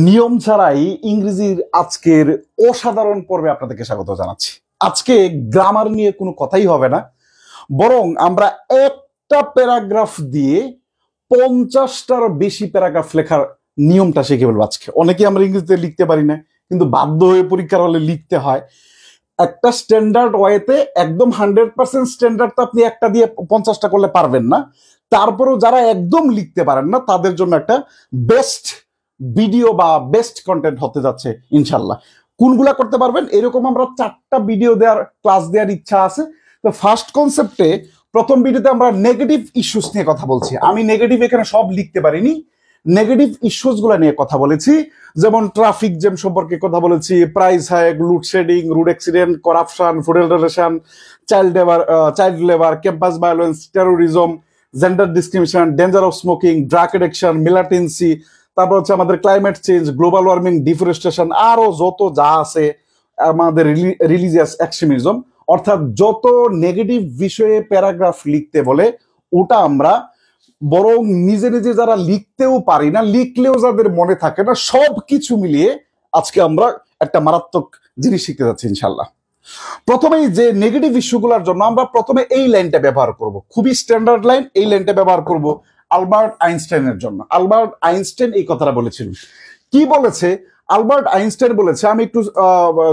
নিয়ম ছাড়াই ইংরেজির আজকের অসাধারণ পর্বে আপনাদেরকে স্বাগত জানাচ্ছি। আজকে গ্রামার নিয়ে কোনো কথাই হবে না, বরং আমরা একটা প্যারাগ্রাফ দিয়ে 50টারও বেশি প্যারাগ্রাফ লেখার নিয়মটা শিখে ফেলবো আজকে। অনেকে আমরা ইংরেজিতে লিখতে পারি না, কিন্তু বাধ্য হয়ে পরীক্ষার হলে লিখতে হয় একটা স্ট্যান্ডার্ড ওয়েতে। একদম 100% স্ট্যান্ডার্ড তো আপনি একটা দিয়ে 50টা করলে পারবেন না। তারপরেও যারা একদম লিখতে পারেন না তাদের জন্য একটা বেস্ট ভিডিও বা বেস্ট কন্টেন্ট হতে যাচ্ছে ইনশাল্লাহ। কোনগুলা করতে পারবেন এরকম আমরা 4টা ভিডিও দেওয়ার ক্লাস দেওয়ার ইচ্ছা আছে। তো ফার্স্ট কনসেপ্টে প্রথম ভিডিওতে আমরা নেগেটিভ ইস্যুস নিয়ে কথা বলছি। আমি নেগেটিভ এখানে সব লিখতে পারিনি, নেগেটিভ ইস্যুস গুলা নিয়ে কথা বলেছি। যেমন ট্রাফিক জ্যাম সম্পর্কে কথা বলেছি, price hike, load shedding, road accident, corruption, food adulteration, child labour, campus violence, terrorism, gender discrimination, danger of smoking, drug addiction, militancy, তারপর হচ্ছে আমাদের climate change, global warming, deforestation, আরো যত যা আছে আমাদের রিলিজিয়াস এক্সট্রিমিজম, অর্থাৎ যত নেগেটিভ বিষয়ে প্যারাগ্রাফ লিখতে বলে ওটা আমরা বরং নিজে নিজে যারা লিখতেও পারি না, লিখলেও যাদের মনে থাকে না, সব কিছু মিলিয়ে আজকে আমরা একটা মারাত্মক জিনিস শিখতে যাচ্ছি ইনশাল্লাহ। প্রথমেই যে নেগেটিভ ইস্যুগুলোর জন্য আমরা প্রথমে এই লাইনটা ব্যবহার করব, খুবই স্ট্যান্ডার্ড লাইন। এই লাইনটা ব্যবহার করব আলবার্ট আইনস্টাইনের জন্য। আলবার্ট আইনস্টাইন এই কথাটা বলেছিলেন। কি বলেছে? আলবার্ট আইনস্টাইন বলেছে, আমি একটু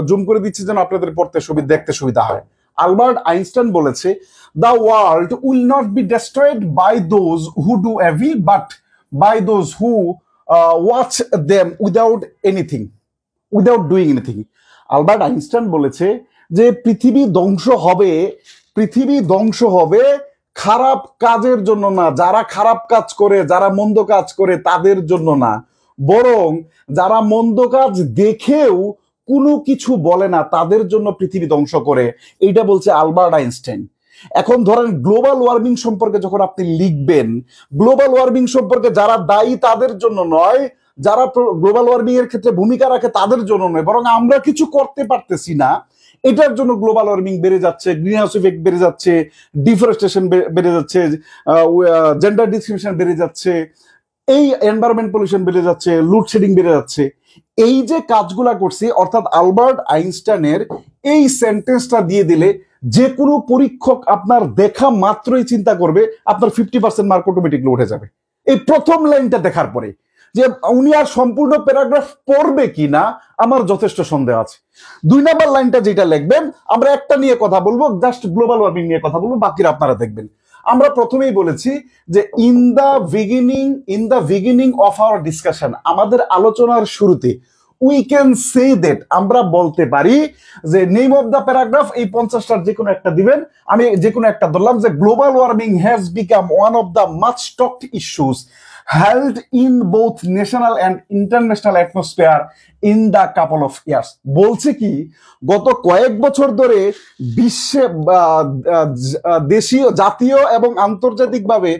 জুম করে দিচ্ছি যেন আপনাদের পড়তে দেখতে সুবিধা হয়। আলবার্ট আইনস্টাইন বলেছে, the world will not be destroyed by those who do evil, but by those who watch them without doing anything. Albert Einstein বলেছে যে পৃথিবী ধ্বংস হবে খারাপ কাজের জন্য না, যারা খারাপ কাজ করে, যারা মন্দ কাজ করে তাদের জন্য না, বরং যারা মন্দ কাজ দেখেও কোনো কিছু বলে না তাদের জন্য পৃথিবী ধ্বংস করে। এইটা বলছে আলবার্ট আইনস্টাইন। এখন ধরেন গ্লোবাল ওয়ার্মিং সম্পর্কে যখন আপনি লিখবেন, গ্লোবাল ওয়ার্মিং সম্পর্কে যারা দায়ী তাদের জন্য নয়, যারা গ্লোবাল ওয়ার্মিং এর ক্ষেত্রে ভূমিকা রাখে তাদের জন্য নয়, বরং আমরা কিছু করতে পারতেছি না এটার জন্য গ্লোবাল ওয়ার্মিং বেড়ে যাচ্ছে, গ্রিন হাউস ইফেক্ট বেড়ে যাচ্ছে, ডিফরেস্টেশন বেড়ে যাচ্ছে, জেন্ডার ডিসক্রিমিনেশন বেড়ে যাচ্ছে, এই এনভায়রনমেন্ট পলিউশন বেড়ে যাচ্ছে, লোডশেডিং বেড়ে যাচ্ছে। এই যে কাজগুলা করছি, অর্থাৎ আলবার্ট আইনস্টাইনের এই সেন্টেন্সটা দিয়ে দিলে যে কোনো পরীক্ষক আপনার দেখা মাত্রই চিন্তা করবে আপনার 50% মার্ক অটোমেটিকলি উঠে যাবে এই প্রথম লাইনটা দেখার পরে। যে উনি আর সম্পূর্ণ প্যারাগ্রাফ পড়বে কিনা আমার যথেষ্ট সন্দেহ আছে। 2 নম্বর লাইনটা যেটা লিখবেন, আমরা একটা নিয়ে কথা বলবো, জাস্ট গ্লোবাল ওয়ার্মিং নিয়ে কথা বলবো, বাকিরা আপনারা দেখবেন। আমরা প্রথমেই বলেছি যে in the beginning of our discussion, আমাদের আলোচনার শুরুতে উই ক্যান সে দ্যাট, আমরা বলতে পারি যে নেম অফ দ্য প্যারাগ্রাফ এই 50টার যে কোনো একটা দিবেন। আমি যে কোনো একটা ধরলাম যে global warming has become one of the much talked issues held in both national and international atmosphere in the couple of years. বলছে কি, গত কয়েক বছর ধরে বিশ্বে দেশীয়, জাতীয় এবং আন্তর্জাতিকভাবে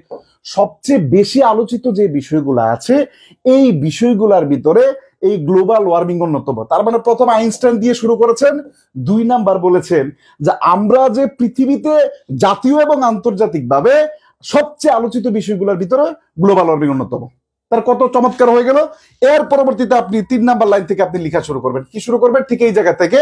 সবচেয়ে বেশি আলোচিত যে বিষয়গুলো আছে এই বিষয়গুলোর ভিতরে এই গ্লোবাল ওয়ার্মিং অন্যতম। তার মানে প্রথম আইনস্টাইন দিয়ে শুরু করেছেন, 2 নাম্বার বলেছেন যে আমরা যে পৃথিবীতে জাতীয় এবং আন্তর্জাতিকভাবে সবচেয়ে আলোচিত বিষয়গুলোর ভিতরে গ্লোবাল ওয়ার্মিং অন্যতম। তার কত চমৎকার হয়ে গেল। এর পরবর্তীতে আপনি 3 নাম্বার লাইন থেকে আপনি লেখা শুরু করবেন। কি শুরু করবেন? ঠিক এই জায়গা থেকে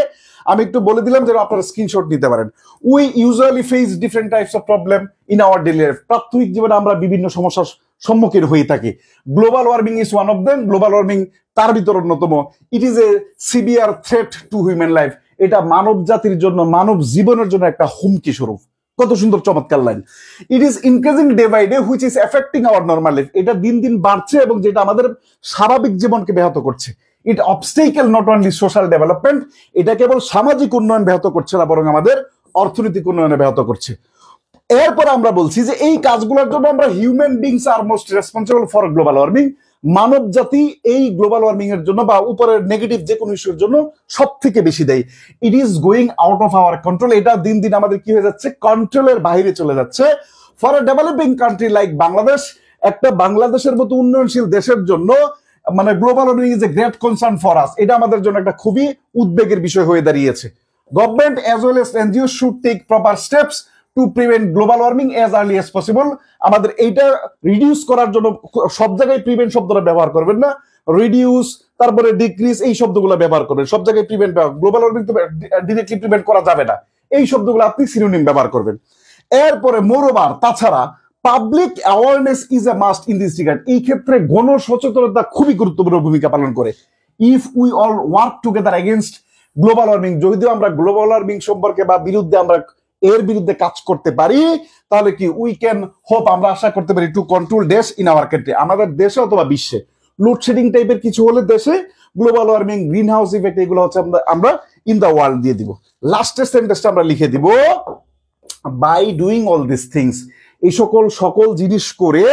আমি একটু বলে দিলাম যেন আপনারা স্ক্রিনশট নিতে পারেন। We usually face different types of problem in our daily life. প্রাত্যহিক জীবনে আমরা বিভিন্ন সমস্যার সম্মুখীন হয়ে থাকি। Global warming is one of them. Global warming তার ভিতর অন্যতম। It is a severe threat to human life. এটা মানব জাতির জন্য, মানব জীবনের জন্য একটা হুমকি স্বরূপ। কত সুন্দর চমৎকার line. It is increasing day by day which is affecting our normal life. এটা দিন দিন বাড়ছে এবং যেটা আমাদের স্বাভাবিক জীবনকে ব্যাহত করছে। It obstacle not only social development, এটা কেবল সামাজিক উন্নয়ন ব্যাহত করছে না, বরং আমাদের অর্থনৈতিক উন্নয়নে ব্যাহত করছে। এরপর আমরা বলছি যে এই কাজগুলোর জন্য আমরা human beings are most responsible for global warming. মানব জাতি এই গ্লোবাল ওয়ার্মিং এর জন্য বা উপরের নেগেটিভ যে কোনো ইস্যুর জন্য সব থেকে বেশি দেয়। It is going out of our control. এটা দিন দিন আমাদের কি হয়ে যাচ্ছে? কন্ট্রোলের বাইরে চলে যাচ্ছে। For a developing country like Bangladesh, একটা বাংলাদেশের মতো উন্নয়নশীল দেশের জন্য মানে global warming is a great concern for us. এটা আমাদের জন্য একটা খুবই উদ্বেগের বিষয় হয়ে দাঁড়িয়েছে। Government as well as NGO should take proper steps to prevent global warming as early as possible. আমাদের এইটা রিডিউস করার জন্য সব জায়গায় প্রিভেন্ট শব্দটা ব্যবহার করবেন না, রিডিউস, তারপরে ডিক্রিজ, এই শব্দগুলো ব্যবহার করবেন। সব জায়গায় প্রিভেন্ট, গ্লোবাল ওয়ার্মিং তো ডিরেক্টলি প্রিভেন্ট করা যাবে না, এই শব্দগুলো আপনি সিনোনিম ব্যবহার করবেন। এরপরে মোরওভার, তাছাড়া public awareness is a must in this regard, এই ক্ষেত্রে গণসচেতনতা খুবই গুরুত্বপূর্ণ ভূমিকা পালন করে। If we all work together against global warming, যদিও আমরা গ্লোবাল ওয়ার্মিং সম্পর্কে বা বিরুদ্ধে আমরা এর বিরুদ্ধে কাজ করতে পারি, তাহলে কি উই ক্যান হোপ, আমরা আশা করতে পারি to control dash in our country, আমাদের দেশে অথবা বিশ্বে লোডশেডিং টাইপের কিছু হলে দেশে, global warming, green house effect, এগুলো হচ্ছে আমরা ইন দ্য ওয়ার্ল্ড দিয়ে দিব। লাস্টের সেন্টেন্সটা আমরা লিখে দিব by doing all this things, এই সকল জিনিস করে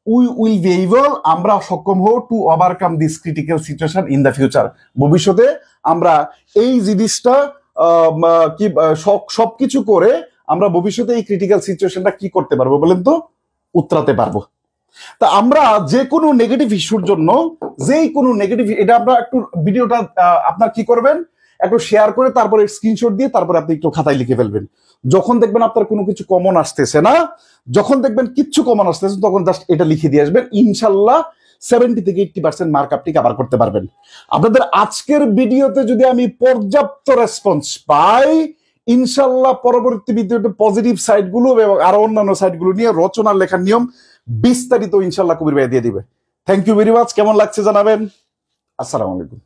উই উইল বি এবল, আমরা সক্ষম হব to overcome this critical situation in the future, ভবিষ্যতে আমরা এই জিনিসটা কি সবকিছু করে আমরা ভবিষ্যতে এই ক্রিটিক্যাল সিচুয়েশনটা কি করতে পারবো বলেন তো, উতরাতে পারবো। তা আমরা যে কোনো নেগেটিভ ইস্যুর জন্য, যেই কোনো নেগেটিভ, এটা আমরা একটু ভিডিওটা আপনার কি করবেন, একটু শেয়ার করে তারপরে স্ক্রিনশট দিয়ে তারপরে আপনি একটু খাতায় লিখে ফেলবেন। যখন দেখবেন আপনার কোনো কিছু কমন আসতেছে না, যখন দেখবেন কিচ্ছু কমন আসতেছে, তখন জাস্ট এটা লিখে দিয়ে আসবেন, ইনশাল্লাহ 70 থেকে 80% মার্ক আপনি কভার করতে পারবেন। আপনাদের আজকের ভিডিওতে যদি আমি পর্যাপ্ত রেসপন্স পাই, ইনশাল্লাহ পরবর্তী ভিডিওতে পজিটিভ সাইডগুলো এবং আরো অন্যান্য সাইডগুলো নিয়ে রচনার লেখার নিয়ম বিস্তারিত ইনশাল্লাহ কবির ভাই দিয়ে দিবে। Thank you very much. কেমন লাগছে জানাবেন। আসসালামু আলাইকুম।